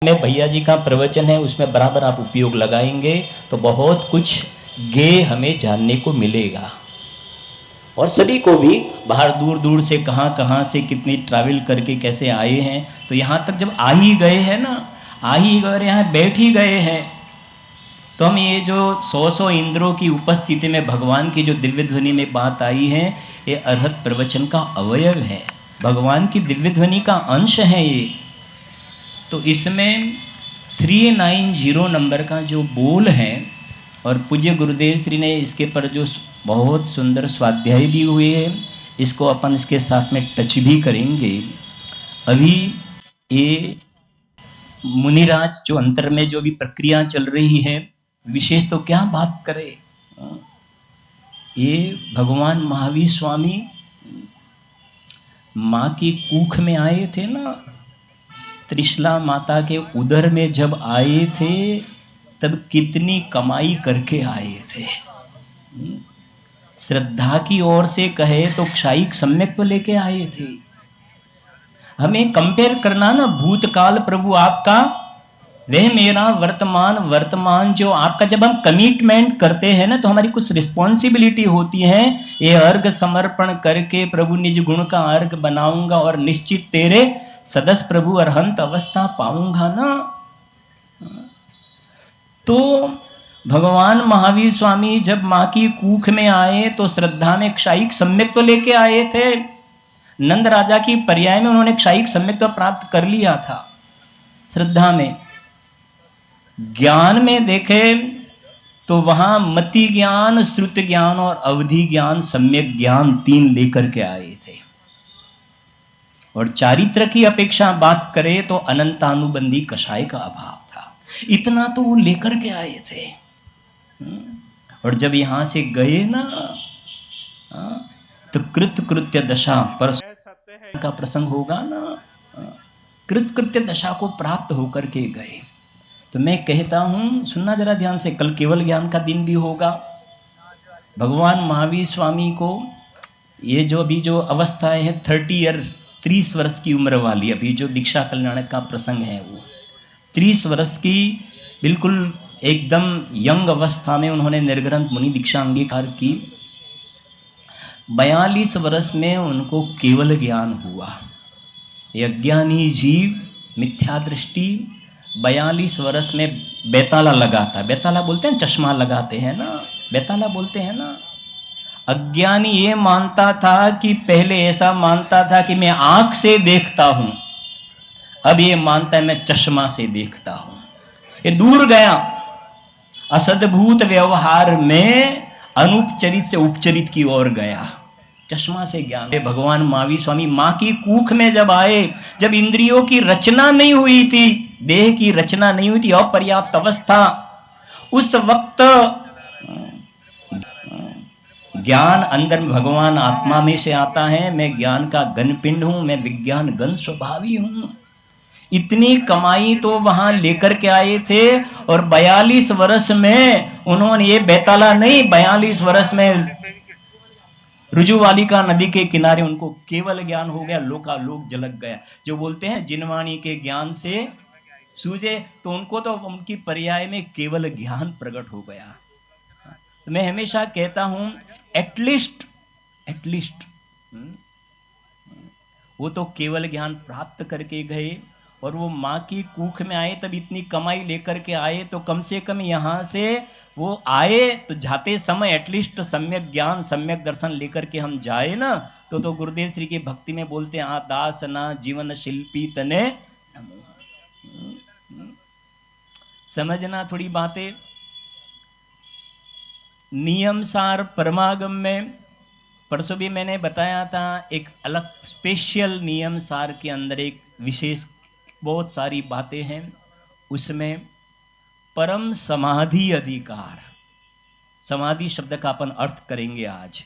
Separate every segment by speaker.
Speaker 1: में भैया जी का प्रवचन है, उसमें बराबर आप उपयोग लगाएंगे तो बहुत कुछ गे हमें जानने को मिलेगा। और सभी को भी बाहर दूर दूर से कहाँ से कितनी ट्रैवल करके कैसे आए हैं, तो यहाँ तक जब आ ही गए हैं ना, आ ही गए, यहाँ बैठ ही गए हैं, तो हम ये जो 100 इंद्रों की उपस्थिति में भगवान की जो दिव्य ध्वनि में बात आई है, ये अर्हत प्रवचन का अवयव है, भगवान की दिव्य ध्वनि का अंश है ये। तो इसमें 390 नंबर का जो बोल है, और पूज्य गुरुदेव श्री ने इसके पर जो बहुत सुंदर स्वाध्याय भी हुए हैं, इसको अपन इसके साथ में टच भी करेंगे। अभी ये मुनिराज जो अंतर में जो भी प्रक्रिया चल रही है, विशेष तो क्या बात करें, ये भगवान महावीर स्वामी माँ की कूख में आए थे ना, त्रिशला माता के उदर में जब आए थे तब कितनी कमाई करके आए थे। श्रद्धा की ओर से कहे तो क्षायिक सम्यक तो लेके आए थे। हमें कंपेयर करना ना, भूतकाल प्रभु आपका, वह मेरा वर्तमान, वर्तमान जो आपका। जब हम कमिटमेंट करते हैं ना तो हमारी कुछ रिस्पॉन्सिबिलिटी होती है। ये अर्घ समर्पण करके प्रभु निज गुण का अर्घ बनाऊंगा और निश्चित तेरे सदस्य प्रभु अरहंत अवस्था पाऊंगा ना। तो भगवान महावीर स्वामी जब माँ की कूख में आए तो श्रद्धा में क्षायिक सम्यक तो लेके आए थे। नंद राजा की पर्याय में उन्होंने क्षायिक सम्यक तो प्राप्त कर लिया था। श्रद्धा में, ज्ञान में देखे तो वहां मति ज्ञान, श्रुत ज्ञान और अवधि ज्ञान, सम्यक ज्ञान 3 लेकर के आए थे। और चारित्र की अपेक्षा बात करें तो अनंतानुबंधी कषाय का अभाव था। इतना तो वो लेकर के आए थे। और जब यहां से गए ना तो कृत कृत्य दशा पर का प्रसंग होगा ना, कृत कृत्य दशा को प्राप्त होकर के गए। तो मैं कहता हूं, सुनना जरा ध्यान से, कल केवल ज्ञान का दिन भी होगा। भगवान महावीर स्वामी को ये जो अभी जो अवस्थाएं हैं 30 वर्ष की उम्र वाली, अभी जो दीक्षा कल्याण का प्रसंग है वो 30 वर्ष की बिल्कुल एकदम यंग अवस्था में उन्होंने निर्ग्रंथ मुनि दीक्षा अंगीकार की। 42 वर्ष में उनको केवल ज्ञान हुआ। अज्ञानी जीव, मिथ्या दृष्टि, 42 वर्ष में बेताला लगाता, बेताला बोलते हैं, चश्मा लगाते हैं ना, बेताला बोलते हैं ना। अज्ञानी ये मानता था कि पहले ऐसा मानता था कि मैं आंख से देखता हूं, अब ये मानता है मैं चश्मा से देखता हूं। ये दूर गया, असद्भूत व्यवहार में अनुपचरित से उपचरित की ओर गया, चश्मा से ज्ञान। भगवान महावीर स्वामी मां की कूख में जब आए, जब इंद्रियों की रचना नहीं हुई थी, देह की रचना नहीं हुई थी, अपर्याप्त अवस्था, उस वक्त ज्ञान अंदर में, भगवान आत्मा में से आता है, मैं ज्ञान का घन पिंड हूं, मैं विज्ञान घन स्वभावी हूं। इतनी कमाई तो वहां लेकर के आए थे। और 42 वर्ष में उन्होंने ये बेताला नहीं, 42 वर्ष में रुजुवालिका नदी के किनारे उनको केवल ज्ञान हो गया, लोकालोक झलक गया। जो बोलते हैं जिनवाणी के ज्ञान से सूझे, तो उनको तो उनकी पर्याय में केवल ज्ञान प्रकट हो गया। तो मैं हमेशा कहता हूं, एटलीस्ट वो तो केवल ज्ञान प्राप्त करके गए, और वो माँ की कूख में आए तब इतनी कमाई लेकर के आए, तो कम से कम यहाँ से वो आए तो जाते समय एटलीस्ट सम्यक ज्ञान, सम्यक दर्शन लेकर के हम जाए ना। तो गुरुदेव श्री की भक्ति में बोलते हैं, आ दास ना जीवन शिल्पी तने। समझना थोड़ी बातें। नियम सार परमागम में परसों भी मैंने बताया था, एक अलग स्पेशल नियम सार के अंदर एक विशेष बहुत सारी बातें हैं। उसमें परम समाधि अधिकार, समाधि शब्द का अपन अर्थ करेंगे आज।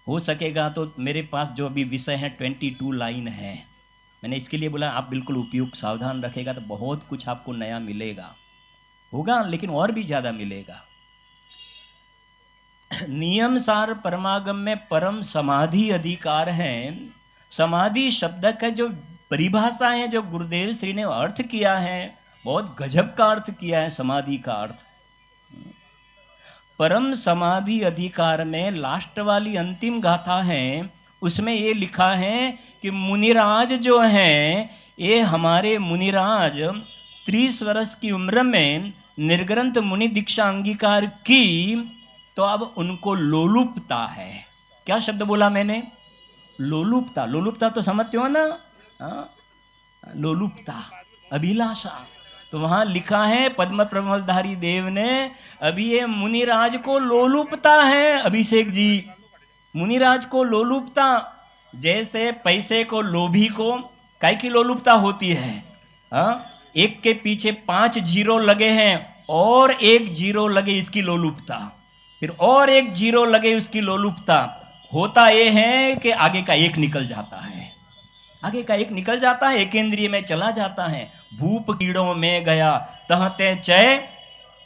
Speaker 1: हो सकेगा तो मेरे पास जो अभी विषय है 22 लाइन है, मैंने इसके लिए बोला आप बिल्कुल उपयुक्त सावधान रखेगा तो बहुत कुछ आपको नया मिलेगा, होगा लेकिन और भी ज्यादा मिलेगा। नियम सार परमागम में परम समाधि अधिकार है। समाधि शब्द का जो परिभाषा है जो गुरुदेव श्री ने अर्थ किया है, बहुत गजब का अर्थ किया है समाधि का अर्थ। परम समाधि अधिकार में लास्ट वाली अंतिम गाथा है, उसमें ये लिखा है कि मुनिराज जो हैं, ये हमारे मुनिराज 30 वर्ष की उम्र में निर्ग्रंथ मुनि दीक्षा अंगीकार की, तो अब उनको लोलुपता है। क्या शब्द बोला मैंने? लोलुपता। लोलुपता तो समझते हो ना? लोलुपता, अभिलाषा। तो वहां लिखा है पद्म प्रमलधारी देव ने, अभी ये मुनिराज को लोलुपता है। अभिषेक जी, मुनिराज को लोलुपता, जैसे पैसे को लोभी को काय की लोलुपता होती है। एक के पीछे 5 जीरो लगे हैं और 1 जीरो लगे, इसकी लोलुपता, फिर और 1 जीरो लगे, उसकी लोलुपता। होता यह है कि आगे का एक निकल जाता है, आगे का एक निकल जाता है, एकेंद्रिय में चला जाता है। भूप कीड़ों में गया तहते चय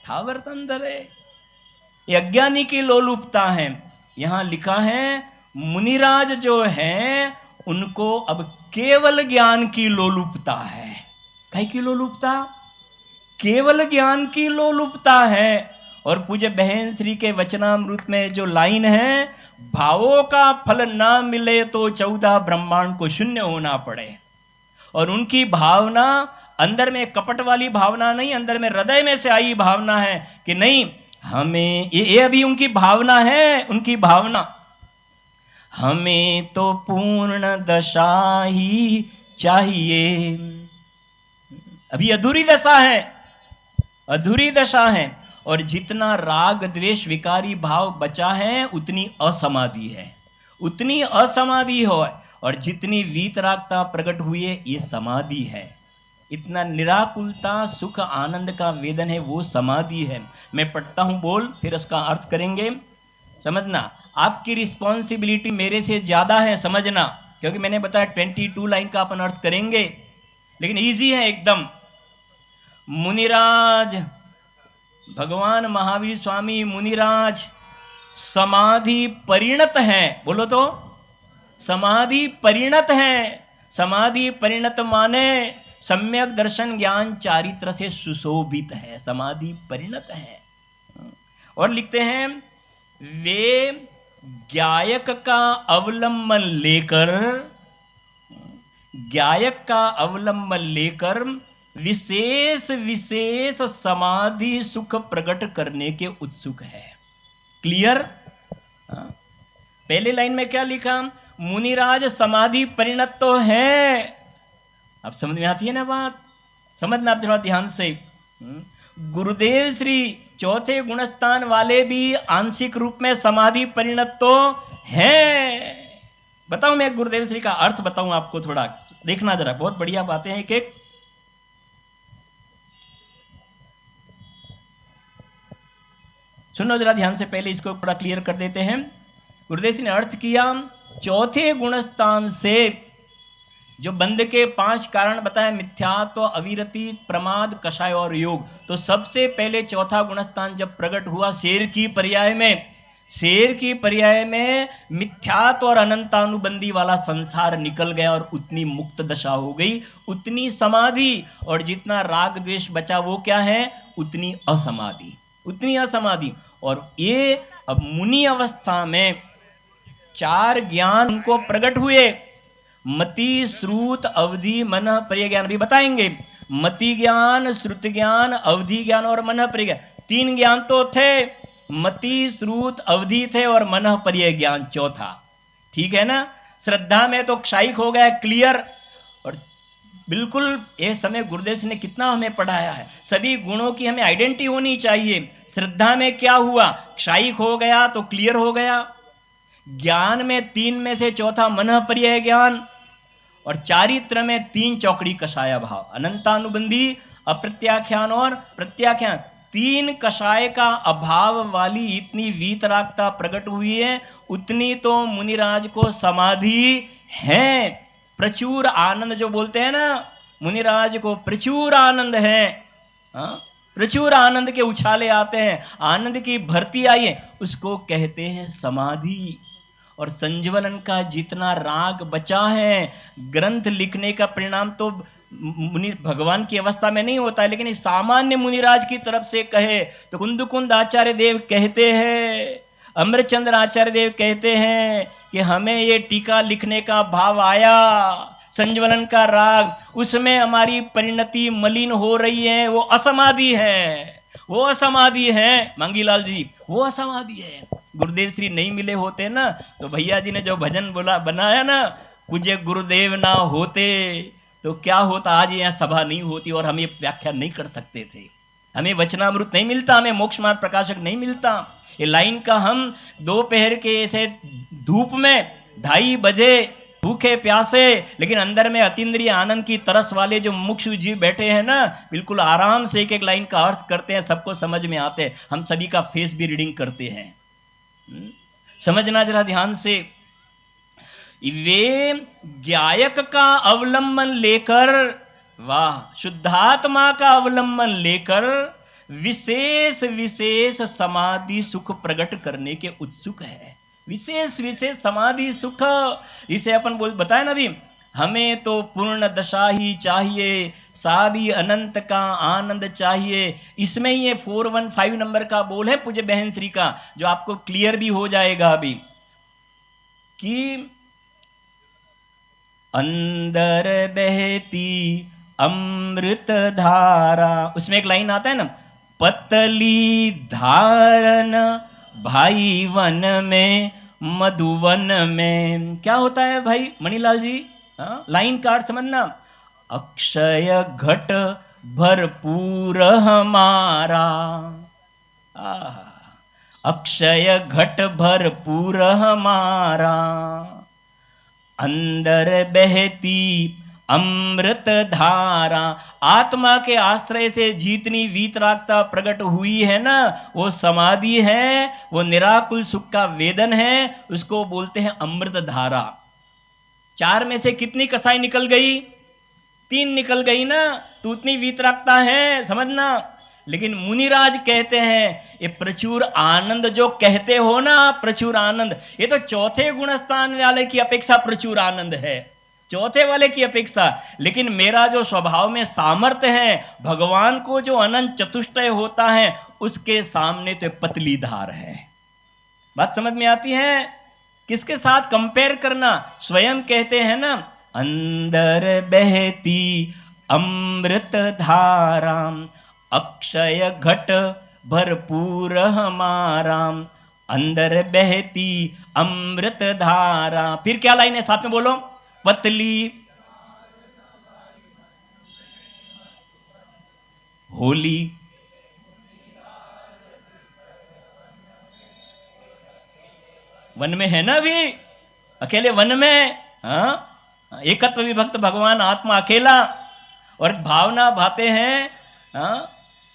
Speaker 1: था वर्तन धरे, ये अज्ञानी की लोलुपता है। यहां लिखा है मुनिराज जो हैं उनको अब केवल ज्ञान की लोलुपता है। काय की लोलुपता? केवल ज्ञान की लोलुपता है। और पूज्य बहन श्री के वचनामृत में जो लाइन है, भावों का फल ना मिले तो 14 ब्रह्मांड को शून्य होना पड़े। और उनकी भावना अंदर में कपट वाली भावना नहीं, अंदर में हृदय में से आई भावना है कि नहीं हमें, ये अभी उनकी भावना है, उनकी भावना, हमें तो पूर्ण दशा ही चाहिए। अभी अधूरी दशा है, अधूरी दशा है। और जितना राग द्वेष विकारी भाव बचा है उतनी असमाधि है, उतनी असमाधि हो। और जितनी वीतरागता प्रकट हुई है ये समाधि है। इतना निराकुलता सुख आनंद का वेदन है, वो समाधि है। मैं पढ़ता हूं बोल, फिर उसका अर्थ करेंगे। समझना, आपकी रिस्पॉन्सिबिलिटी मेरे से ज्यादा है, समझना, क्योंकि मैंने बताया 22 लाइन का अपन अर्थ करेंगे, लेकिन इजी है एकदम। मुनिराज, भगवान महावीर स्वामी मुनिराज समाधि परिणत है। बोलो तो, समाधि परिणत है। समाधि परिणत माने सम्यक दर्शन ज्ञान चारित्र से सुशोभित है, समाधि परिणत है। और लिखते हैं वे गायक का अवलंबन लेकर, गायक का अवलंबन लेकर विशेष विशेष समाधि सुख प्रकट करने के उत्सुक है। क्लियर? पहले लाइन में क्या लिखा? मुनिराज समाधि परिणत तो है। अब समझ में आती है ना बात? समझना आप थोड़ा ध्यान से। गुरुदेव श्री चौथे गुणस्थान वाले भी आंशिक रूप में समाधि परिणत तो है। बताऊं मैं गुरुदेव श्री का अर्थ बताऊं आपको, थोड़ा देखना जरा, बहुत बढ़िया बातें हैं एक एक। सुनो जरा ध्यान से, पहले इसको थोड़ा क्लियर कर देते हैं। गुरुदेव श्री ने अर्थ किया, चौथे गुणस्थान से जो बंद के 5 कारण बताए, मिथ्यात्व, अविरति, प्रमाद, कषाय और योग, तो सबसे पहले चौथा गुणस्थान जब प्रकट हुआ शेर की पर्याय में, शेर की पर्याय में मिथ्यात्व और अनंतानुबंधी वाला संसार निकल गया और उतनी मुक्त दशा हो गई, उतनी समाधि। और जितना राग द्वेष बचा वो क्या है? उतनी असमाधि, उतनी असमाधि। और ये अब मुनि अवस्था में 4 ज्ञान उनको प्रकट हुए, मति, श्रुत, अवधि, मन, पर्य ज्ञान भी बताएंगे। मति ज्ञान, श्रुत ज्ञान, अवधि ज्ञान और मन पर्य ज्ञान, 3 ज्ञान तो थे, मति, श्रुत, अवधि थे और मन पर्य ज्ञान चौथा। ठीक है ना? श्रद्धा में तो क्षायिक हो गया, क्लियर। और बिल्कुल ये समय गुरुदेव ने कितना हमें पढ़ाया है, सभी गुणों की हमें आइडेंटिटी होनी चाहिए। श्रद्धा में क्या हुआ? क्षायिक हो गया तो क्लियर हो गया। ज्ञान में 3 में से चौथा मन पर्याय ज्ञान, और चारित्र में 3 चौकड़ी कषाय भाव, अनंतानुबंधी, अप्रत्याख्यान और प्रत्याख्यान। 3 कषाय का अभाव वाली इतनी वीतरागता प्रकट हुई है, उतनी तो मुनिराज को समाधि है। प्रचुर आनंद जो बोलते हैं ना, मुनिराज को प्रचुर आनंद है। प्रचुर आनंद के उछाले आते हैं, आनंद की भर्ती आई है, उसको कहते हैं समाधि। और संजीवलन का जितना राग बचा है, ग्रंथ लिखने का परिणाम तो मुनि भगवान की अवस्था में नहीं होता है, लेकिन एक सामान्य मुनिराज की तरफ से कहे तो कुंद आचार्य देव कहते हैं, अमरचंद्र आचार्य देव कहते हैं कि हमें ये टीका लिखने का भाव आया, संज्वलन का राग, उसमें हमारी परिणति मलिन हो रही है, वो असमाधि है, वो असमाधि है मांगीलाल जी, वो असमाधि है। गुरुदेव श्री नहीं मिले होते ना तो भैया जी ने जो भजन बोला बनाया ना, पूज्य गुरुदेव ना होते तो क्या होता, आज यहाँ सभा नहीं होती और हम ये व्याख्या नहीं कर सकते थे, हमें वचनामृत नहीं मिलता, हमें मोक्ष मार्ग प्रकाशक नहीं मिलता। ये लाइन का हम दोपहर के ऐसे धूप में 2:30 बजे भूखे प्यासे, लेकिन अंदर में अतीन्द्रिय आनंद की तरस वाले जो मुमुक्षु जीव बैठे हैं ना, बिल्कुल आराम से एक एक लाइन का अर्थ करते हैं, सबको समझ में आते हैं, हम सभी का फेस भी रीडिंग करते हैं। समझना जरा ध्यान से, वे गायक का अवलंबन लेकर, वाह, शुद्धात्मा का अवलंबन लेकर विशेष विशेष समाधि सुख प्रकट करने के उत्सुक है। विशेष विशेष समाधि सुख, इसे अपन बताए ना, भी हमें तो पूर्ण दशा ही चाहिए, सादी अनंत का आनंद चाहिए। इसमें ये 415 नंबर का बोल है पूज्य बहन श्री का, जो आपको क्लियर भी हो जाएगा अभी, कि अंदर बहती अमृत धारा, उसमें एक लाइन आता है ना, पतली धारन भाई वन में मधुवन में। क्या होता है भाई मणिलाल जी? लाइन का अर्थ समझना, अक्षय घट भरपूर हमारा, अक्षय घट भरपूर हमारा, अंदर बहती अमृत धारा। आत्मा के आश्रय से जितनी वीतरागता प्रकट हुई है ना, वो समाधि है, वो निराकुल सुख का वेदन है, उसको बोलते हैं अमृत धारा। 4 में से कितनी कसाई निकल गई? 3 निकल गई ना, तो उतनी वीतरागता है, समझना। लेकिन मुनिराज कहते हैं ये प्रचुर आनंद जो कहते हो ना, प्रचुर आनंद, ये तो चौथे गुणस्थान वाले की अपेक्षा प्रचुर आनंद है, चौथे वाले की अपेक्षा। लेकिन मेरा जो स्वभाव में सामर्थ्य है, भगवान को जो अनंत चतुष्टय होता है, उसके सामने तो पतली धार है। बात समझ में आती है? किसके साथ कंपेयर करना? स्वयं कहते हैं ना, अंदर बहती अमृत धारा, अक्षय घट भरपूर हमारा, अंदर बहती अमृत धारा। फिर क्या लाइन है, साथ में बोलो, पतली होली वन में है ना, भी अकेले वन में, एकत्व विभक्त भगवान आत्मा अकेला, और भावना भाते हैं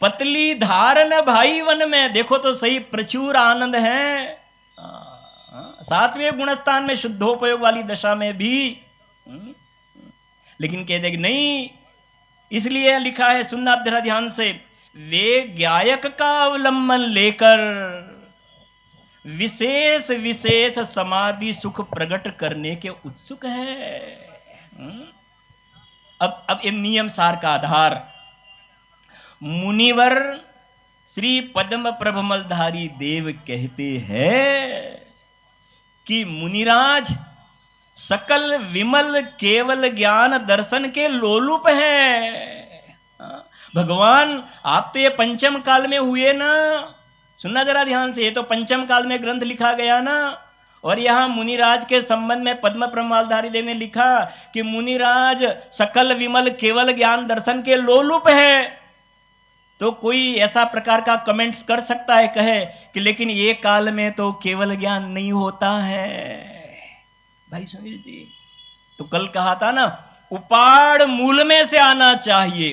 Speaker 1: पतली धारन भाई वन में। देखो तो सही, प्रचुर आनंद है, 7वें गुणस्थान में शुद्धोपयोग वाली दशा में भी। लेकिन कह दे कि नहीं, इसलिए लिखा है, सुनना जरा ध्यान से, वे गायक का अवलंबन लेकर विशेष विशेष समाधि सुख प्रकट करने के उत्सुक है। अब ये नियम सार का आधार, मुनिवर श्री पद्म प्रभमलधारी देव कहते हैं कि मुनिराज सकल विमल केवल ज्ञान दर्शन के लोलुप हैं। भगवान आप तो ये पंचम काल में हुए ना, सुनना जरा ध्यान से, ये तो पंचम काल में ग्रंथ लिखा गया ना, और यहां मुनिराज के संबंध में पद्म प्रभमलधारी देव ने लिखा कि मुनिराज सकल विमल केवल ज्ञान दर्शन के लोलुप है। तो कोई ऐसा प्रकार का कमेंट्स कर सकता है, कहे कि लेकिन ये काल में तो केवल ज्ञान नहीं होता है। भाई सुनील जी, तो कल कहा था ना, उपाड़ मूल में से आना चाहिए।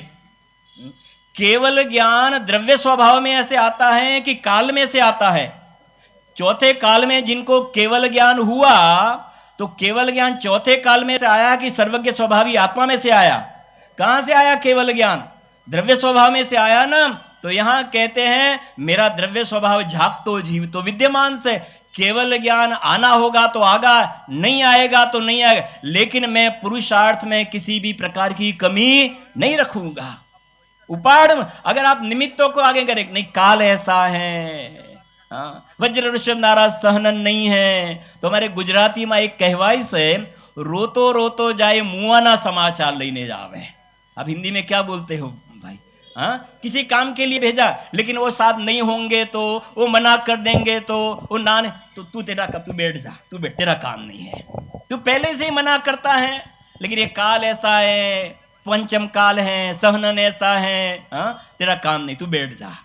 Speaker 1: केवल ज्ञान द्रव्य स्वभाव में ऐसे आता है कि काल में से आता है। चौथे काल में जिनको केवल ज्ञान हुआ, तो केवल ज्ञान चौथे काल में से आया कि सर्वज्ञ स्वभावी आत्मा में से आया? कहां से आया केवल ज्ञान? द्रव्य स्वभाव में से आया ना। तो यहां कहते हैं मेरा द्रव्य स्वभाव झाक तो जीव तो विद्यमान से, केवल ज्ञान आना होगा तो आगा, नहीं आएगा तो नहीं आएगा, लेकिन मैं पुरुषार्थ में किसी भी प्रकार की कमी नहीं रखूंगा। उपाड़, अगर आप निमित्तों को आगे करें, नहीं काल ऐसा है, हाँ, वज्र ऋषभ नाराज सहनन नहीं है, तो हमारे गुजराती में एक कहवाई से, रोतो रोतो जाए मुआना समाचार लेने जावे। अब हिंदी में क्या बोलते हो भाई? हाँ, किसी काम के लिए भेजा, लेकिन वो साथ नहीं होंगे तो, वो मना कर देंगे तो, वो ना, तो तू तेरा कब, तू बैठ जा, तू बैठ, तेरा काम नहीं है, तू पहले से ही मना करता है। लेकिन ये काल ऐसा है, पंचम काल है, सहनन ऐसा है, हाँ, तेरा काम नहीं, तू बैठ जा।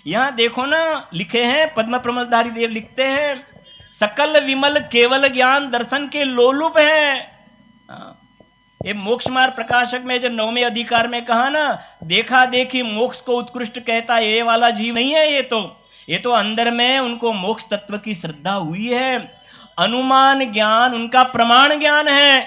Speaker 1: यहां देखो ना, लिखे हैं पद्म प्रमलधारी देव लिखते हैं, सकल विमल केवल ज्ञान दर्शन के लोलुप है। ये मोक्ष मार्ग प्रकाशक में जो 9वें अधिकार में कहा ना, देखा देखी मोक्ष को उत्कृष्ट कहता ये वाला जीव नहीं है। ये तो अंदर में उनको मोक्ष तत्व की श्रद्धा हुई है। अनुमान ज्ञान उनका प्रमाण ज्ञान है।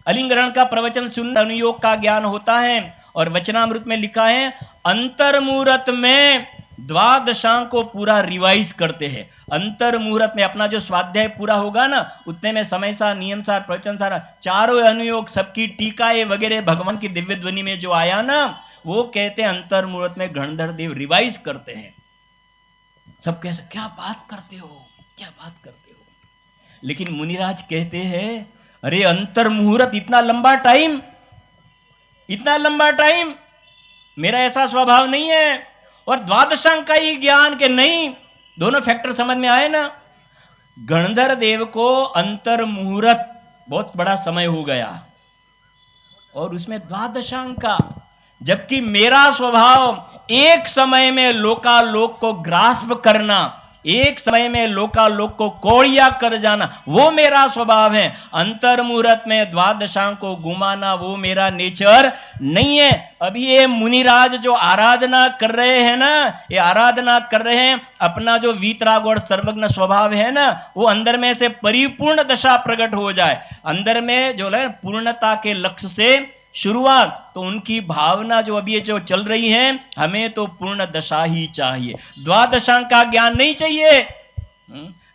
Speaker 1: अलिंगरण का प्रवचन सुन अनुयोग का ज्ञान होता है। और वचनामृत में लिखा है, अंतर मुहूर्त में द्वादशांग को पूरा रिवाइज करते हैं। अंतर मुहूर्त में अपना जो स्वाध्याय पूरा होगा ना, उतने में समय सार, नियम सार, प्रवचन सार, चारों अनुयोग, सबकी टीकाएं वगैरह भगवान की दिव्य ध्वनि में जो आया ना, वो कहते हैं अंतर मुहूर्त में गणधर देव रिवाइज करते हैं। सब कैसे, क्या बात करते हो, क्या बात करते हो। लेकिन मुनिराज कहते हैं, अरे अंतर मुहूर्त, इतना लंबा टाइम, इतना लंबा टाइम, मेरा ऐसा स्वभाव नहीं है। और द्वादशांग का ही ज्ञान के नहीं, दोनों फैक्टर समझ में आए ना। गणधर देव को अंतर मुहूर्त बहुत बड़ा समय हो गया, और उसमें द्वादशांग का, जबकि मेरा स्वभाव एक समय में लोकालोक को ग्रास्प करना, एक समय में लोकालोक को कोड़िया कर जाना, वो मेरा स्वभाव है। अंतर मुहूर्त में द्वादशांग को घुमाना वो मेरा नेचर नहीं है। अभी ये मुनिराज जो आराधना कर रहे हैं ना, ये आराधना कर रहे हैं, अपना जो वीतराग और सर्वज्ञ स्वभाव है ना, वो अंदर में से परिपूर्ण दशा प्रकट हो जाए। अंदर में जो है पूर्णता के लक्ष्य से शुरुआत, तो उनकी भावना जो अभी जो चल रही है, हमें तो पूर्ण दशा ही चाहिए, द्वादशांग का ज्ञान नहीं चाहिए।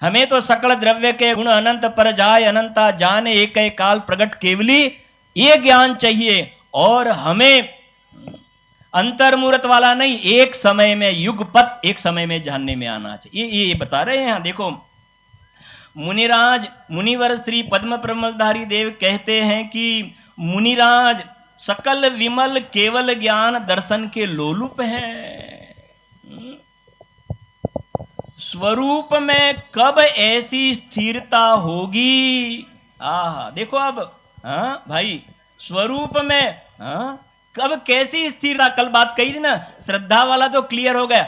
Speaker 1: हमें तो सकल द्रव्य के गुण अनंत पर जाए, अनंता जाने एक काल प्रकट केवली, ये ज्ञान चाहिए। और हमें अंतर मुहूर्त वाला नहीं, एक समय में युगपत, एक समय में जानने में आना चाहिए। ये बता रहे हैं। देखो, मुनिराज, मुनिवर श्री पद्म प्रमलधारी देव कहते हैं कि मुनिराज सकल विमल केवल ज्ञान दर्शन के लोलुप हैं। स्वरूप में कब ऐसी स्थिरता होगी? देखो अब, हाँ भाई, स्वरूप में कब कैसी स्थिरता, कल बात कही थी ना, श्रद्धा वाला तो क्लियर हो गया।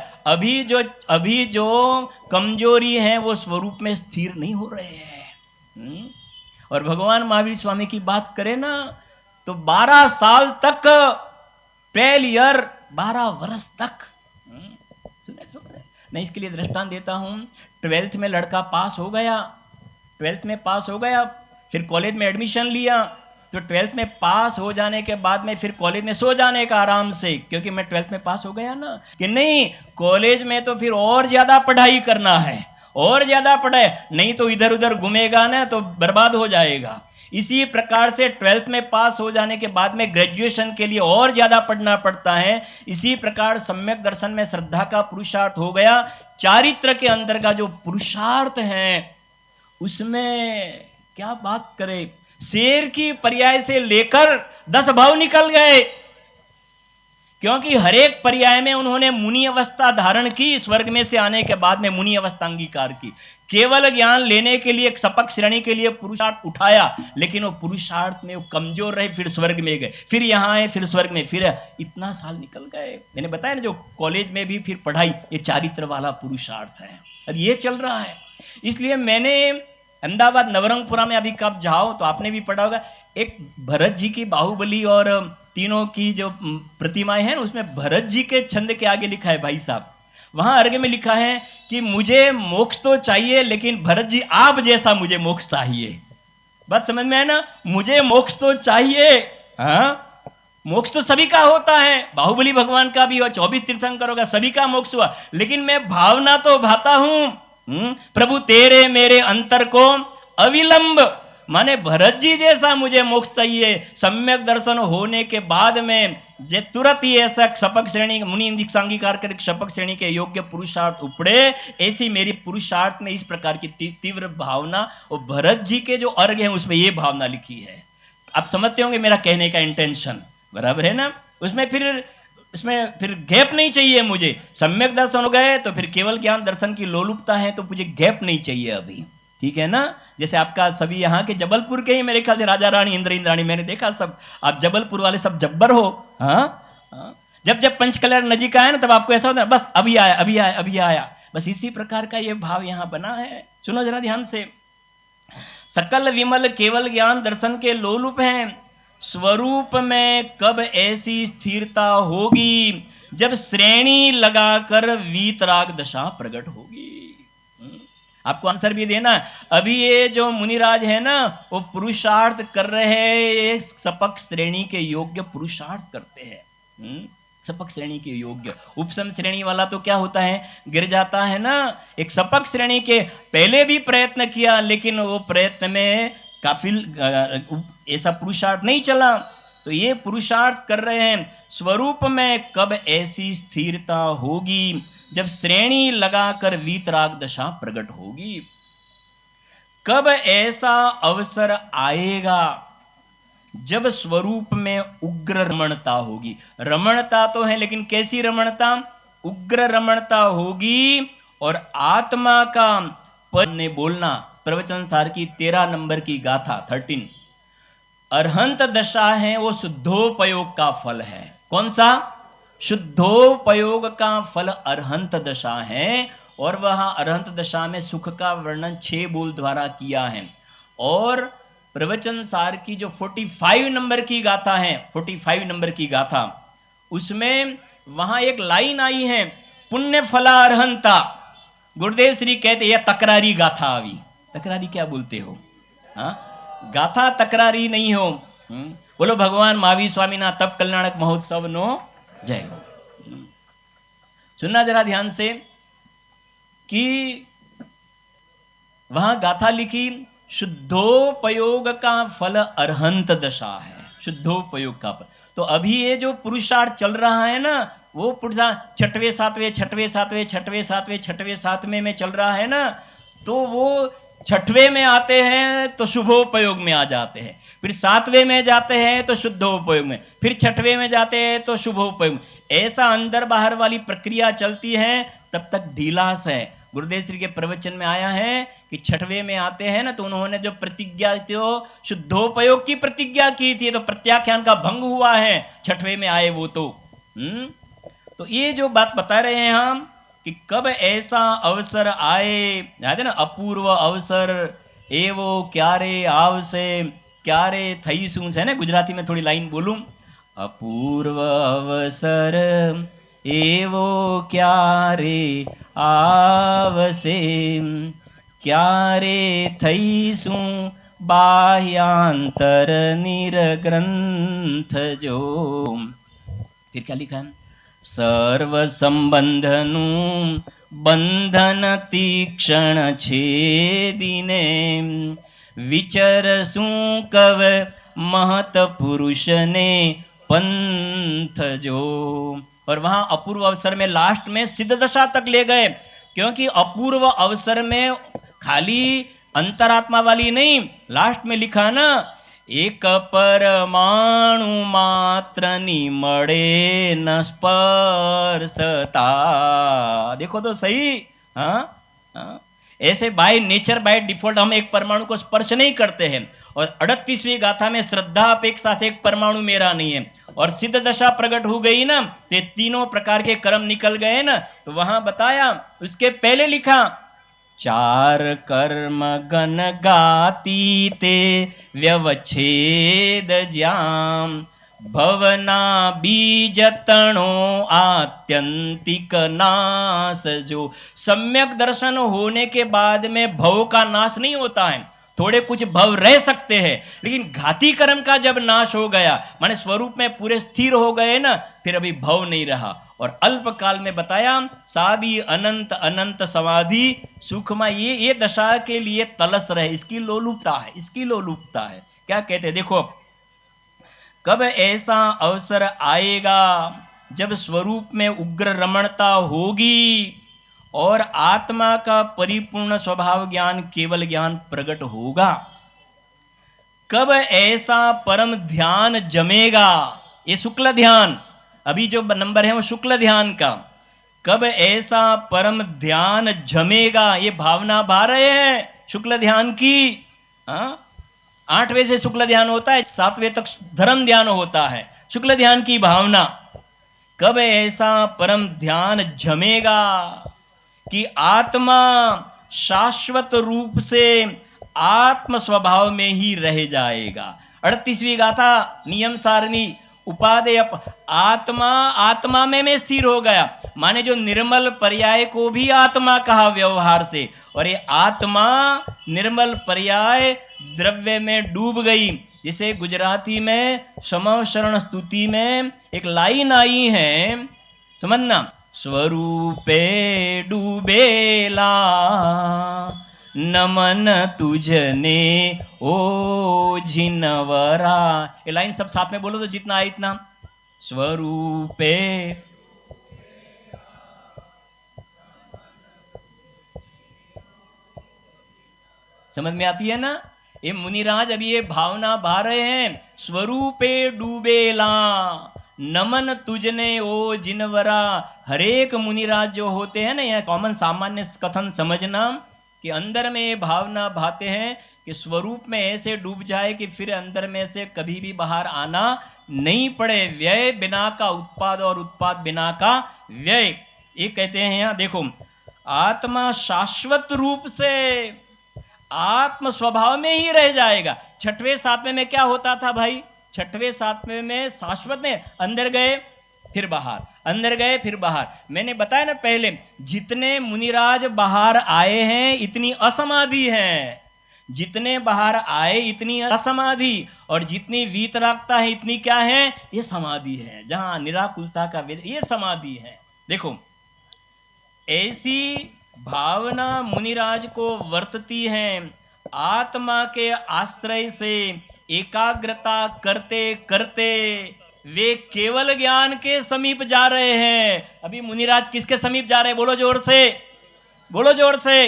Speaker 1: अभी जो कमजोरी है वो स्वरूप में स्थिर नहीं हो रहे हैं। और भगवान महावीर स्वामी की बात करें ना, तो 12 साल तक, पहले ईयर 12 वर्ष तक, सुने मैं इसके लिए दृष्टांत देता हूं। 12th में लड़का पास हो गया, 12th में पास हो गया, फिर कॉलेज में एडमिशन लिया, तो 12th में पास हो जाने के बाद में फिर कॉलेज में सो जाने का आराम से, क्योंकि मैं 12th में पास हो गया ना, कि नहीं कॉलेज में तो फिर और ज्यादा पढ़ाई करना है, और ज्यादा पढ़े, नहीं तो इधर उधर घूमेगा ना तो बर्बाद हो जाएगा। इसी प्रकार से 12th में पास हो जाने के बाद में ग्रेजुएशन के लिए और ज्यादा पढ़ना पड़ता है। इसी प्रकार सम्यक दर्शन में श्रद्धा का पुरुषार्थ हो गया। चारित्र के अंदर का जो पुरुषार्थ है, उसमें क्या बात करें, शेर की पर्याय से लेकर 10 भाव निकल गए, क्योंकि हर एक पर्याय में उन्होंने मुनि अवस्था धारण की, स्वर्ग में से आने के बाद में मुनि अवस्था अंगीकार की। केवल ज्ञान लेने के लिए, एक सपक श्रेणी के लिए पुरुषार्थ उठाया, लेकिन वो पुरुषार्थ में वो कमजोर रहे, फिर स्वर्ग में गए, फिर यहाँ आए, फिर स्वर्ग में, फिर इतना साल निकल गए। मैंने बताया ना, जो कॉलेज में भी फिर पढ़ाई, ये चारित्र वाला पुरुषार्थ है। अब ये चल रहा है। इसलिए मैंने अहमदाबाद नवरंगपुरा में अभी कब जाओ तो आपने भी पढ़ा होगा, एक भरत जी की बाहुबली और तीनों की जो प्रतिमाएं हैं, उसमें भरत जी के छंद के आगे लिखा है, भाई साहब, वहां अर्घ्य में लिखा है कि मुझे मोक्ष तो चाहिए, लेकिन भरत जी आप जैसा मुझे मोक्ष चाहिए। बात समझ में है ना? मुझे मोक्ष तो चाहिए, हाँ, मोक्ष तो सभी का होता है, बाहुबली भगवान का भी हुआ, 24 तीर्थंकरों का, सभी का मोक्ष हुआ, लेकिन मैं भावना तो भाता हूं, प्रभु तेरे मेरे अंतर को अविलंब, माने भरत जी जैसा मुझे मोक्ष चाहिए। सम्यक दर्शन होने के बाद में जे तुरंत ही ऐसा शपक श्रेणी मुनि दीक्षा अंगीकार कर शपक श्रेणी के योग्य पुरुषार्थ उपड़े, ऐसी मेरी पुरुषार्थ में इस प्रकार की तीव्र भावना, और भरत जी के जो अर्घ है उसमें ये भावना लिखी है। आप समझते होंगे मेरा कहने का इंटेंशन, बराबर है ना। उसमें फिर गैप नहीं चाहिए मुझे। सम्यक दर्शन हो गए तो फिर केवल ज्ञान दर्शन की लोलुपता है, तो मुझे गैप नहीं चाहिए अभी, ठीक है ना। जैसे आपका सभी यहाँ के जबलपुर के ही मेरे ख्याल से राजा रानी इंद्राणी मैंने देखा, सब आप जबलपुर वाले सब जब्बर हो। हाँ, जब पंचकलर नजीक आया ना तब आपको ऐसा होता है बस अभी आया अभी आया अभी आया, बस इसी प्रकार का ये भाव यहाँ बना है। सुनो जरा ध्यान से, सकल विमल केवल ज्ञान दर्शन के लोलुप हैं, स्वरूप में कब ऐसी स्थिरता होगी जब श्रेणी लगाकर वीतराग दशा प्रकट होगी। आपको आंसर भी देना। अभी ये जो मुनिराज है ना वो पुरुषार्थ कर रहे हैं, सपक श्रेणी के योग्य पुरुषार्थ करते हैं। सपक श्रेणी के योग्य, उपसम श्रेणी वाला तो क्या होता है, गिर जाता है ना। एक सपक श्रेणी के पहले भी प्रयत्न किया लेकिन वो प्रयत्न में काफिल ऐसा पुरुषार्थ नहीं चला, तो ये पुरुषार्थ कर रहे हैं। स्वरूप में कब ऐसी स्थिरता होगी जब श्रेणी लगाकर वीतराग दशा प्रकट होगी। कब ऐसा अवसर आएगा जब स्वरूप में उग्र रमणता होगी। रमणता तो है लेकिन कैसी रमणता, उग्र रमणता होगी। और आत्मा का पद ने बोलना, प्रवचन सार की 13 नंबर की गाथा 13, अरहंत दशा है वो शुद्धोपयोग का फल है। कौन सा, शुद्धोपयोग का फल अरहंत दशा है। और वह अरहंत दशा में सुख का वर्णन 6 बोल द्वारा किया है। और प्रवचन सार की जो 45 नंबर की गाथा है, 45 नंबर की गाथा, उसमें वहां एक लाइन आई है, पुण्य फला अरहंता। गुरुदेव श्री कहते यह तकरारी गाथा आवी। तकरारी क्या बोलते हो, हाँ, गाथा तकरारी नहीं हो। बोलो भगवान महावीर स्वामी ना तप कल्याणक महोत्सव नो जय हो। सुनना जरा ध्यान से कि वहां गाथा लिखी, शुद्धोपयोग का फल अरहंत दशा है। शुद्धोपयोग का फल, तो अभी ये जो पुरुषार्थ चल रहा है ना, वो पुरुषार्थ छठवें सातवें में चल रहा है ना, तो वो छठवें में आते हैं तो शुभोपयोग में आ जाते हैं, फिर 7वें में जाते हैं तो शुद्धोपयोग में, फिर 6वें में जाते हैं तो शुभोपयोग में। ऐसा अंदर बाहर वाली प्रक्रिया चलती है, तब तक ढीलास है। गुरुदेव श्री के प्रवचन में आया है कि 6वें में आते हैं ना, तो उन्होंने जो प्रतिज्ञा तो शुद्धोपयोग की प्रतिज्ञा की थी, तो प्रत्याख्यान का भंग हुआ है, 6वें में आए वो तो ये जो बात बता रहे हैं हम कि कब ऐसा अवसर आए, याद है ना, अपूर्व अवसर एवो क्यारे आवसे, क्यारे थई શું है ना, गुजराती में थोड़ी लाइन बोलूं, अपूर्व अवसर एवो क्यारे आवसे, क्यारे थई શું बाह्यांतर निरग्रंथ जो। फिर क्या लिखा है, सर्व संबंधनु बंधन तीक्षण छेदिने, विचरसु कव महत पुरुष ने पंथ जो। और वहां अपूर्व अवसर में लास्ट में सिद्ध दशा तक ले गए, क्योंकि अपूर्व अवसर में खाली अंतरात्मा वाली नहीं, लास्ट में लिखा ना, एक परमाणु मात्र निमड़े न स्पर्शता। देखो तो सही, हाँ, ऐसे बाय नेचर बाय डिफॉल्ट हम एक परमाणु को स्पर्श नहीं करते हैं। और 38वीं गाथा में श्रद्धा अपेक्षा से एक परमाणु मेरा नहीं है, और सिद्ध दशा प्रकट हो गई ना, तो तीनों प्रकार के कर्म निकल गए ना, तो वहां बताया, उसके पहले लिखा, चार कर्म गण गाती ते व्यवच्छेद ज्याम, भवना बीजतणो आत्यंतिक नाश जो। सम्यक दर्शन होने के बाद में भव का नाश नहीं होता है, थोड़े कुछ भव रह सकते हैं, लेकिन घाती कर्म का जब नाश हो गया, माने स्वरूप में पूरे स्थिर हो गए ना, फिर अभी भव नहीं रहा। और अल्प काल में बताया सादी अनंत अनंत समाधि सुखमा, ये दशा के लिए तलस रहे, इसकी लोलुपता है, इसकी लोलुपता है। क्या कहते हैं देखो, कब ऐसा अवसर आएगा जब स्वरूप में उग्र रमणता होगी और आत्मा का परिपूर्ण स्वभाव ज्ञान केवल ज्ञान प्रकट होगा। कब ऐसा परम ध्यान जमेगा, ये शुक्ल ध्यान, अभी जो नंबर है वो शुक्ल ध्यान का। कब ऐसा परम ध्यान जमेगा, ये भावना भा रहे हैं शुक्ल ध्यान की। 8वें से शुक्ल ध्यान होता है, 7वें तक धर्म ध्यान होता है, शुक्ल ध्यान की भावना। कब ऐसा परम ध्यान जमेगा कि आत्मा शाश्वत रूप से आत्म स्वभाव में ही रह जाएगा। 38वीं गाथा नियम सारणी उपादेय आत्मा, आत्मा में स्थिर हो गया, माने जो निर्मल पर्याय को भी आत्मा कहा व्यवहार से, और ये आत्मा निर्मल पर्याय द्रव्य में डूब गई। जिसे गुजराती में समव शरण स्तुति में एक लाइन आई है, समझना, स्वरूपे डूबेला नमन तुझने ओ जिनवरा। ये लाइन सब साथ में बोलो तो जितना है इतना। स्वरूपे, समझ में आती है ना? ये मुनिराज अभी ये भावना भा रहे हैं, स्वरूपे डूबेला नमन तुझने ओ जिनवरा। हरेक मुनिराज जो होते हैं ना, यह कॉमन सामान्य कथन समझना कि अंदर में ये भावना भाते हैं कि स्वरूप में ऐसे डूब जाए कि फिर अंदर में से कभी भी बाहर आना नहीं पड़े। व्यय बिना का उत्पाद और उत्पाद बिना का व्यय, ये कहते हैं यहाँ देखो, आत्मा शाश्वत रूप से आत्म स्वभाव में ही रह जाएगा। 6वें 7वें में क्या होता था भाई? 6वें 7वें में शाश्वत में अंदर गए फिर बाहर, अंदर गए फिर बाहर। मैंने बताया ना पहले, जितने मुनिराज बाहर आए हैं इतनी असमाधि है, जितने बाहर आए इतनी असमाधि, और जितनी वीतरागता है इतनी क्या है? ये समाधि है। जहां निराकुलता का वेद, ये समाधि है। देखो, ऐसी भावना मुनिराज को वर्तती है। आत्मा के आश्रय से एकाग्रता करते करते वे केवल ज्ञान के समीप जा रहे हैं। अभी मुनिराज किसके समीप जा रहे हैं? बोलो जोर से, बोलो जोर से।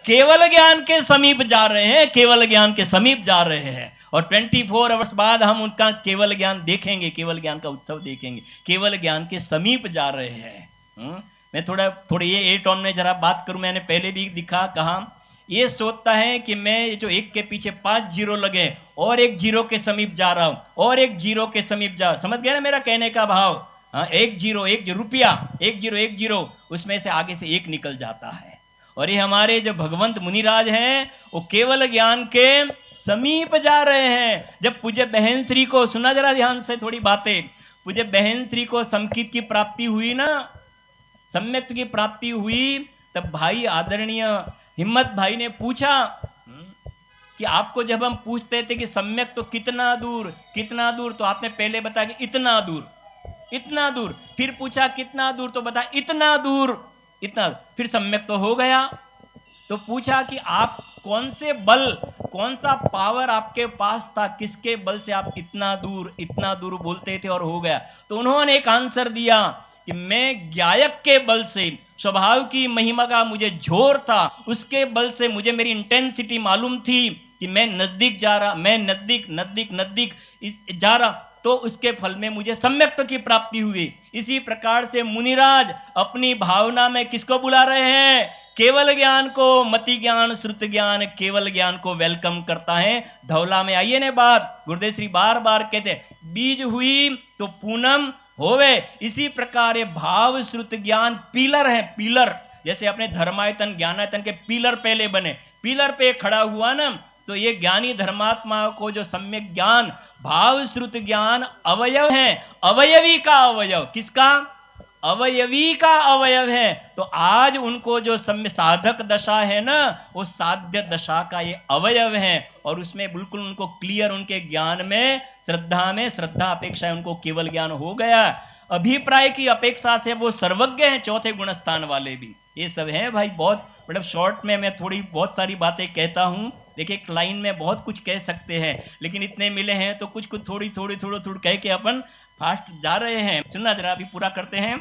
Speaker 1: केवल ज्ञान के समीप जा रहे हैं, केवल ज्ञान के समीप जा रहे हैं। और 24 आवर्स बाद हम उनका केवल ज्ञान देखेंगे, केवल ज्ञान का उत्सव देखेंगे। केवल ज्ञान के समीप जा रहे हैं। मैं थोड़ा ये 8 ऑन में जरा बात करूं। मैंने पहले भी दिखा, कहा ये सोचता है कि मैं जो 1 के पीछे 5 जीरो लगे और एक जीरो के समीप जा रहा हूं, और एक जीरो के समीप जा, समझ गया ना मेरा कहने का भाव? हाँ, एक जीरो रुपया, एक जीरो, उसमें से आगे से एक निकल जाता है। और ये हमारे जो भगवंत मुनिराज हैं वो केवल ज्ञान के समीप जा रहे हैं। जब पूज्य बहन श्री को, सुना जरा ध्यान से थोड़ी बातें, पूज्य बहन श्री को समकित की प्राप्ति हुई ना, सम्यक्त की प्राप्ति हुई, तब भाई आदरणीय हिम्मत भाई ने पूछा कि आपको जब हम पूछते थे कि सम्यक तो कितना दूर, कितना दूर, तो आपने पहले बताया कि इतना दूर, इतना दूर। फिर पूछा कितना दूर, तो बता इतना दूर, इतना। फिर सम्यक तो हो गया। तो पूछा कि आप कौन से बल, कौन सा पावर आपके पास था, किसके बल से आप इतना दूर बोलते थे और हो गया? तो उन्होंने एक आंसर दिया कि मैं ज्ञायक के बल से, स्वभाव की महिमा का मुझे झोर था, उसके बल से मुझे मेरी इंटेंसिटी मालूम थी कि मैं नजदीक जा रहा, मैं नजदीक जा रहा, तो उसके फल में मुझे सम्यक्त की प्राप्ति हुई। इसी प्रकार से मुनिराज अपनी भावना में किसको बुला रहे हैं? केवल ज्ञान को। मति ज्ञान, श्रुत ज्ञान, केवल ज्ञान को वेलकम करता है। धौला में आइए ने बात, गुरुदेव श्री बार बार कहते हैं, बीज हुई तो पूनम होवे। इसी प्रकार ये भाव श्रुत ज्ञान पिलर है, पिलर। जैसे अपने धर्मायतन ज्ञानायतन के पिलर पहले बने, पिलर पे खड़ा हुआ ना, तो ये ज्ञानी धर्मात्मा को जो सम्यक ज्ञान, भाव श्रुत ज्ञान अवयव है, अवयवी का अवयव। किसका? अवयवी का अवयव है। तो आज उनको जो साधक दशा है ना, वो साध्य दशा का ये अवयव है, और उसमें बिल्कुल उनको क्लियर, उनके ज्ञान में श्रद्धा अपेक्षा उनको केवल ज्ञान हो गया। अभिप्राय की अपेक्षा से वो सर्वज्ञ हैं, चौथे गुणस्थान वाले भी। ये सब है भाई, बहुत मतलब शॉर्ट में मैं थोड़ी बहुत सारी बातें कहता हूँ। देखिए एक लाइन में बहुत कुछ कह सकते हैं, लेकिन इतने मिले हैं तो कुछ कुछ थोड़ी कह के अपन फास्ट जा रहे हैं। सुनना जरा, अभी पूरा करते हैं।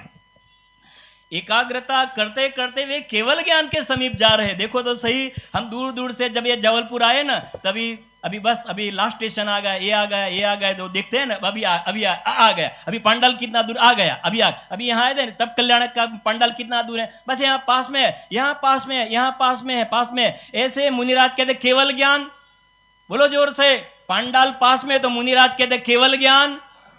Speaker 1: एकाग्रता करते करते वे केवल ज्ञान के समीप जा रहे हैं। देखो तो सही, हम दूर दूर से जब ये जबलपुर आए ना, तभी अभी लास्ट स्टेशन आ गया, ये आ गया, तो देखते हैं ना, अभी आ गया, अभी पांडाल कितना दूर आ गया, अभी यहाँ आए थे, तब कल्याण का पांडाल कितना दूर है, बस यहाँ पास में है, यहाँ पास में है, यहाँ पास में। ऐसे मुनिराज कहते केवल ज्ञान, बोलो जोर से, पांडाल पास में, तो मुनिराज कहते केवल ज्ञान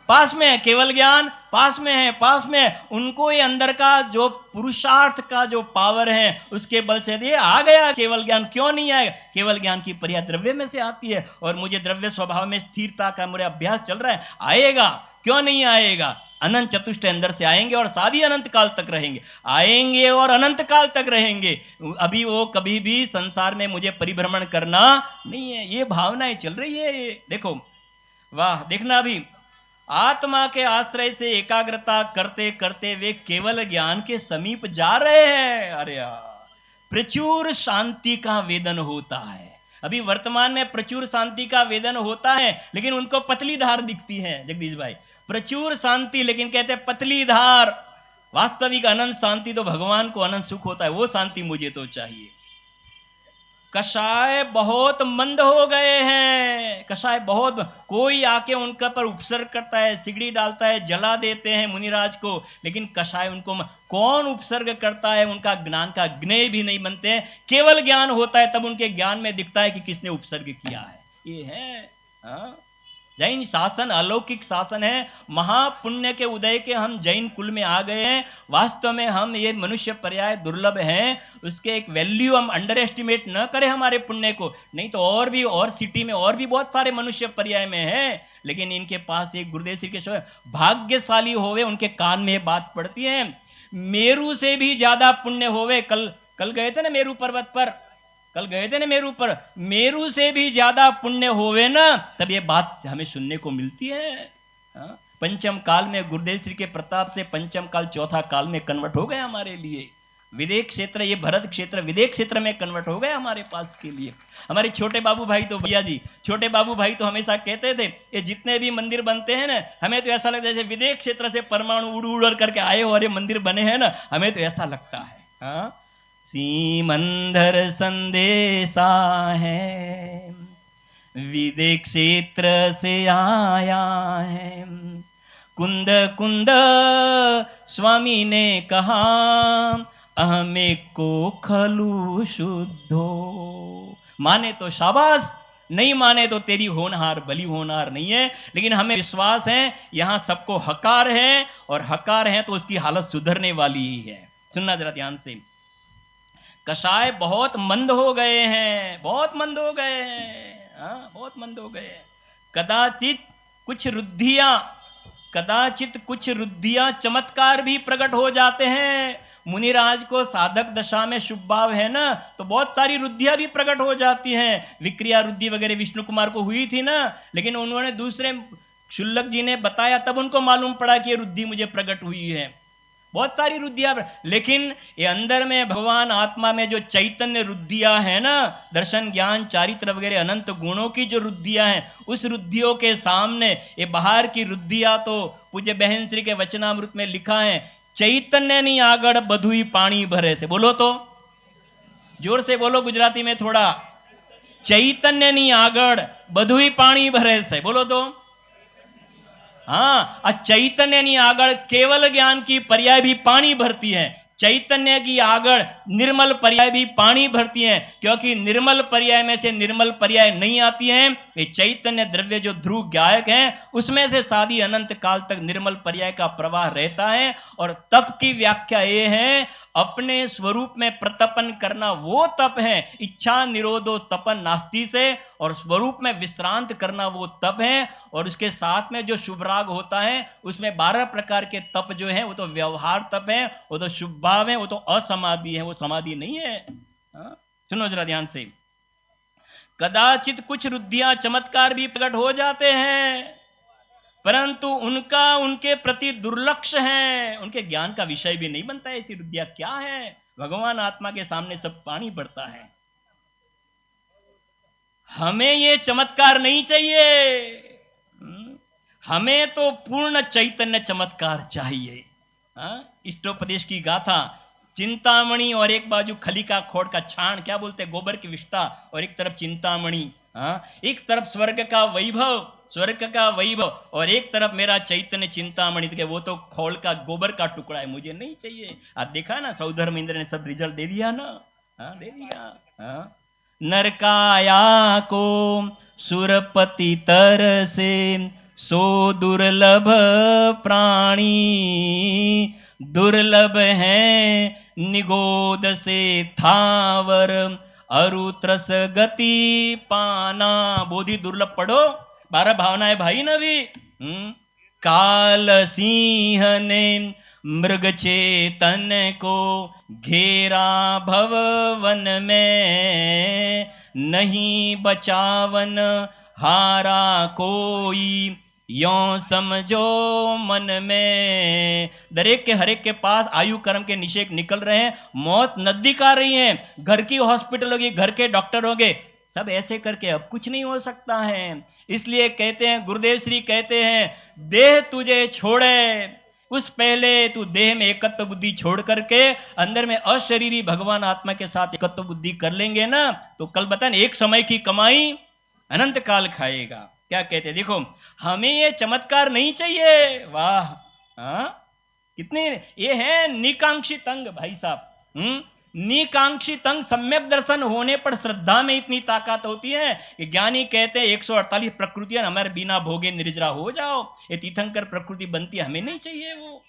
Speaker 1: पास में है, केवल ज्ञान पास में है। उनको ये अंदर का जो पुरुषार्थ का जो पावर है, उसके बल से ये आ गया केवल ज्ञान। क्यों नहीं आएगा? केवल ज्ञान की पर्याय द्रव्य में से आती है, और मुझे द्रव्य स्वभाव में स्थिरता का मेरा अभ्यास चल रहा है, आएगा, क्यों नहीं आएगा? अनंत चतुष्ट अंदर से आएंगे, और साधी अनंत काल तक रहेंगे, आएंगे और अनंत काल तक रहेंगे। अभी वो कभी भी संसार में मुझे परिभ्रमण करना नहीं है, ये भावनाएं चल रही है। देखो वाह, देखना, अभी आत्मा के आश्रय से एकाग्रता करते करते वे केवल ज्ञान के समीप जा रहे हैं। अरे यार, प्रचुर शांति का वेदन होता है। अभी वर्तमान में प्रचुर शांति का वेदन होता है, लेकिन उनको पतली धार दिखती है। जगदीश भाई, प्रचुर शांति, लेकिन कहते हैं पतली धार। वास्तविक अनंत शांति तो भगवान को अनंत सुख होता है, वो शांति मुझे तो चाहिए। कषाय बहुत मंद हो गए हैं, कषाय बहुत, कोई आके उनका पर उपसर्ग करता है, सिगड़ी डालता है, जला देते हैं मुनिराज को, लेकिन कषाय उनको कौन उपसर्ग करता है? उनका ज्ञान का ज्ञेय भी नहीं बनते हैं। केवल ज्ञान होता है तब उनके ज्ञान में दिखता है कि किसने उपसर्ग किया है। ये है जैन शासन, अलौकिक शासन है। महापुण्य के उदय के हम जैन कुल में आ गए हैं। वास्तव में हम ये मनुष्य पर्याय दुर्लभ हैं, उसके एक वैल्यू हम अंडर एस्टिमेट न करें हमारे पुण्य को। नहीं तो और सिटी में और भी बहुत सारे मनुष्य पर्याय में हैं, लेकिन इनके पास एक गुरुदेव श्री के भाग्यशाली होवे, उनके कान में बात पड़ती है। मेरू से भी ज्यादा पुण्य होवे। कल गए थे ना मेरू पर्वत पर, मेरू से भी ज्यादा पुण्य होवे ना, तब ये बात हमें सुनने को मिलती है। पंचम काल में गुरुदेव श्री के प्रताप से पंचम काल चौथा काल में कन्वर्ट हो गया हमारे लिए। विदेश क्षेत्र, ये भरत क्षेत्र विदेश क्षेत्र में कन्वर्ट हो गया हमारे पास के लिए। हमारे छोटे बाबू भाई तो भैया जी, छोटे बाबू भाई तो हमेशा कहते थे, ये जितने भी मंदिर बनते हैं ना, हमें तो ऐसा लगता है जैसे विदेश क्षेत्र से परमाणु उड़ करके आए हो और ये मंदिर बने हैं ना, हमें तो ऐसा लगता है। सीमंदर संदेशा है, विदेश क्षेत्र से आया है। कुंद कुंद स्वामी ने कहा, अहमे को खलु शुद्धो। माने तो शाबाश, नहीं माने तो तेरी होनहार बली होनहार नहीं है। लेकिन हमें विश्वास है यहां सबको हकार है, और हकार है तो उसकी हालत सुधरने वाली ही है। सुनना जरा ध्यान से। कषाय बहुत मंद हो गए हैं, बहुत मंद हो गए हैं, बहुत मंद हो गए। कदाचित कुछ रुद्धियां चमत्कार भी प्रकट हो जाते हैं। मुनिराज को साधक दशा में शुभ भाव है ना, तो बहुत सारी रुद्धियां भी प्रकट हो जाती हैं। विक्रिया रुद्धि वगैरह विष्णु कुमार को हुई थी ना, लेकिन उन्होंने दूसरे शुल्लक जी ने बताया, तब उनको मालूम पड़ा कि ये रुद्धि मुझे प्रकट हुई है। बहुत सारी रुद्धियां, लेकिन ये अंदर में भगवान आत्मा में जो चैतन्य रुद्धियां है ना, दर्शन ज्ञान चारित्र वगैरह अनंत गुणों की जो रुद्धियां हैं, उस रुद्धियों के सामने ये बाहर की रुद्धियां, तो पूज्य बहन श्री के वचनामृत में लिखा है, चैतन्य नहीं आगड़ बधुई पानी भरे से। बोलो तो, जोर से बोलो गुजराती में थोड़ा। चैतन्य नहीं आगड़ बधुई पानी भरे से। बोलो तो। चैतन्य नहीं आगड़ केवल ज्ञान की पर्याय भी पानी भरती है। चैतन्य की आगड़ निर्मल पर्याय भी पानी भरती हैं, क्योंकि निर्मल पर्याय में से निर्मल पर्याय नहीं आती हैं। ये चैतन्य द्रव्य जो ध्रुव गायक हैं, उसमें से सादी अनंत काल तक निर्मल पर्याय का प्रवाह रहता है। और तप की व्याख्या ये है, अपने स्वरूप में प्रतपन करना वो तप है। इच्छा निरोधो तपन नास्ति से, और स्वरूप में विश्रांत करना वो तप है। और उसके साथ में जो शुभ राग होता है उसमें 12 प्रकार के तप जो है वो तो व्यवहार तप है, वो तो शुभ भाव है, वो तो असमाधि है, वो समाधि नहीं है। सुनो जरा ध्यान से। कदाचित कुछ रुद्धियां चमत्कार भी प्रकट हो जाते हैं, परंतु उनका उनके प्रति दुर्लक्ष्य है, उनके ज्ञान का विषय भी नहीं बनता है। ऐसी रुद्धियां क्या है? भगवान आत्मा के सामने सब पानी पड़ता है। हमें ये चमत्कार नहीं चाहिए, हमें तो पूर्ण चैतन्य चमत्कार चाहिए। इष्टोपदेश की गाथा, चिंतामणि और एक बाजू खली का खोड़ का छान, क्या बोलते हैं, गोबर की विष्ठा, और एक तरफ चिंतामणि। एक तरफ स्वर्ग का वैभव और एक तरफ मेरा चैतन्य चिंतामणि, वो तो खोल का गोबर का टुकड़ा है, मुझे नहीं चाहिए। आप देखा ना, सौधर्म इंद्र ने सब रिजल्ट दे दिया ना, दे दिया। नरकाया को सुरपति तर से सो दुर्लभ प्राणी, दुर्लभ है निगोद से थावर अरुत्रस गति पाना। बोधि दुर्लभ पढ़ो, 12 भावनाएं भाई नवी। काल सिंह ने मृग चेतन को घेरा भवन में, नहीं बचावन हारा कोई यो समझो मन में। दरेक के हरेक के पास आयु कर्म के निषेक निकल रहे हैं, मौत नजदीक आ रही है, घर की हॉस्पिटल होगी, घर के डॉक्टर होंगे, सब ऐसे करके अब कुछ नहीं हो सकता है। इसलिए कहते हैं, गुरुदेव श्री कहते हैं, देह तुझे छोड़े उस पहले तू देह में एकत्व बुद्धि छोड़ करके अंदर में अशरीरी भगवान आत्मा के साथ एकत्व बुद्धि कर लेंगे ना, तो कल बताएं, एक समय की कमाई अनंत काल खाएगा। क्या कहते हैं, देखो हमें ये चमत्कार नहीं चाहिए। वाह, कितने ये है निकांक्षित अंग भाई साहब। निकांक्षित अंग सम्यक दर्शन होने पर श्रद्धा में इतनी ताकत होती है कि ज्ञानी कहते हैं 148 प्रकृतियां हमारे बिना भोगे निर्जरा हो जाओ। ये तीर्थंकर प्रकृति बनती है, हमें नहीं चाहिए वो।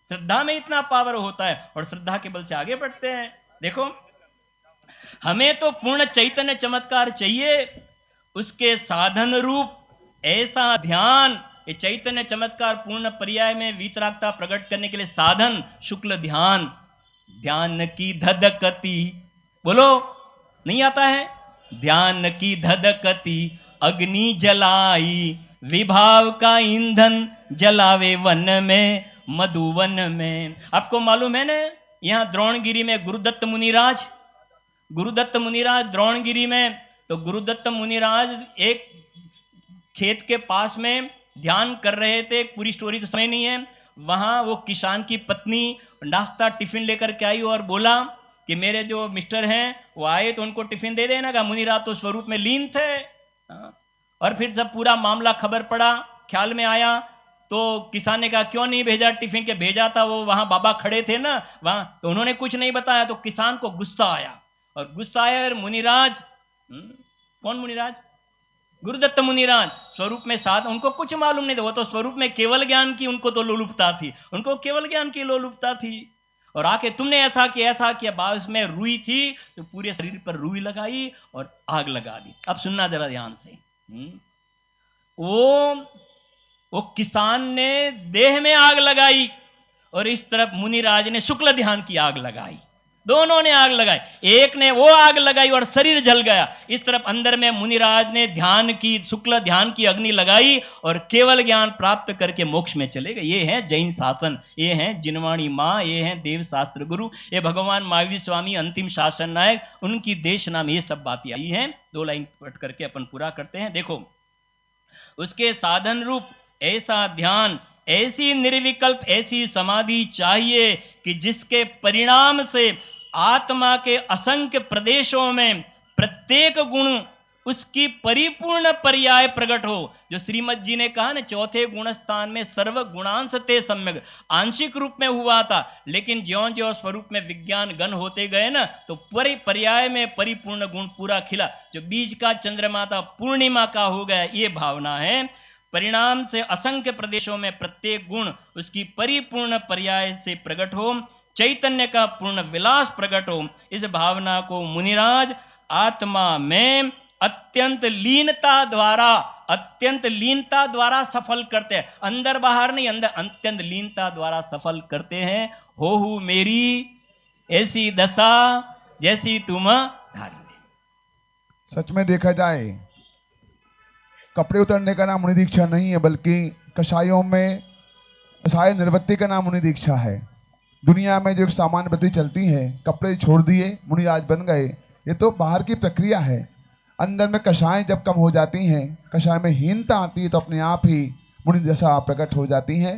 Speaker 1: श्रद्धा में इतना पावर होता है और श्रद्धा के बल से आगे बढ़ते हैं। देखो हमें तो पूर्ण चैतन्य चमत्कार चाहिए, उसके साधन रूप ऐसा ध्यान। ये चैतन्य चमत्कार पूर्ण पर्याय में वीतरागता प्रकट करने के लिए साधन शुक्ल ध्यान। ध्यान की धधकती, बोलो नहीं आता है, ध्यान की धधकती अग्नि जलाई, विभाव का ईंधन जलावे वन में मधुवन में। आपको मालूम है ना, यहां द्रोणगिरी में गुरुदत्त मुनिराज द्रोणगिरी में, तो गुरुदत्त मुनिराज एक खेत के पास में ध्यान कर रहे थे। पूरी स्टोरी तो समय नहीं है। वहां वो किसान की पत्नी नाश्ता टिफिन लेकर के आई और बोला कि मेरे जो मिस्टर हैं वो आए तो उनको टिफिन दे देना का। मुनिराज तो स्वरूप में लीन थे। और फिर जब पूरा मामला खबर पड़ा, ख्याल में आया, तो किसान ने कहा क्यों नहीं भेजा टिफिन, के भेजा था वो वहां बाबा खड़े थे ना वहां, तो उन्होंने कुछ नहीं बताया। तो किसान को गुस्सा आया, और गुस्सा आया और मुनिराज, कौन मुनिराज, गुरुदत्त मुनिराज स्वरूप में साथ, उनको कुछ मालूम नहीं था, वो तो स्वरूप में केवल ज्ञान की उनको तो लोलुपता थी, उनको केवल ज्ञान की लोलुपता थी। और आके तुमने ऐसा किया बाद में रुई थी तो पूरे शरीर पर रुई लगाई और आग लगा दी। अब सुनना जरा ध्यान से। वो किसान ने देह में आग लगाई और इस तरफ मुनिराज ने शुक्ल ध्यान की आग लगाई। दोनों ने आग लगाई, एक ने वो आग लगाई और शरीर जल गया। इस तरफ अंदर में मुनिराज ने ध्यान की, शुक्ल ध्यान की अग्नि लगाई और केवल ज्ञान प्राप्त करके मोक्ष में चले गए। ये है जैन शासन, ये है जिनवाणी माँ, ये है देव शास्त्र गुरु, ये भगवान महावीर स्वामी अंतिम शासन नायक, उनकी देश नाम ये सब बातें आई हैं। 2 लाइन पढ़ करके अपन पूरा करते हैं। देखो उसके साधन रूप ऐसा ध्यान, ऐसी निर्विकल्प ऐसी समाधि चाहिए कि जिसके परिणाम से आत्मा के असंख्य प्रदेशों में प्रत्येक गुण उसकी परिपूर्ण पर्याय प्रकट हो। जो श्रीमद जी ने कहा ना, चौथे गुण स्थान में सर्व गुणांश ते सम्यक, आंशिक रूप में हुआ था, लेकिन ज्यों ज्यों स्वरूप में विज्ञान गण होते गए ना, तो पर्याय में परिपूर्ण गुण पूरा खिला। जो बीज का चंद्रमा था पूर्णिमा का हो गया, ये भावना है। परिणाम से असंख्य प्रदेशों में प्रत्येक गुण उसकी परिपूर्ण पर्याय से प्रकट हो। चैतन्य का पूर्ण विलास प्रकट हो, इस भावना को मुनिराज आत्मा में अत्यंत लीनता द्वारा सफल करते हैं। अंदर बाहर नहीं, अंदर अत्यंत लीनता द्वारा सफल करते हैं। होहु मेरी ऐसी दशा जैसी तुम धारी।
Speaker 2: सच में देखा जाए कपड़े उतरने का नाम मुनि दीक्षा नहीं है, बल्कि कषायों में कषाय निर्वृत्ति का नाम मुनि दीक्षा है। दुनिया में जो एक सामान्य वृत्ति चलती है, कपड़े छोड़ दिए मुनि आज बन गए, ये तो बाहर की प्रक्रिया है। अंदर में कषाय जब कम हो जाती हैं, कषाय में हीनता आती है, तो अपने आप ही मुनि दशा प्रकट हो जाती है।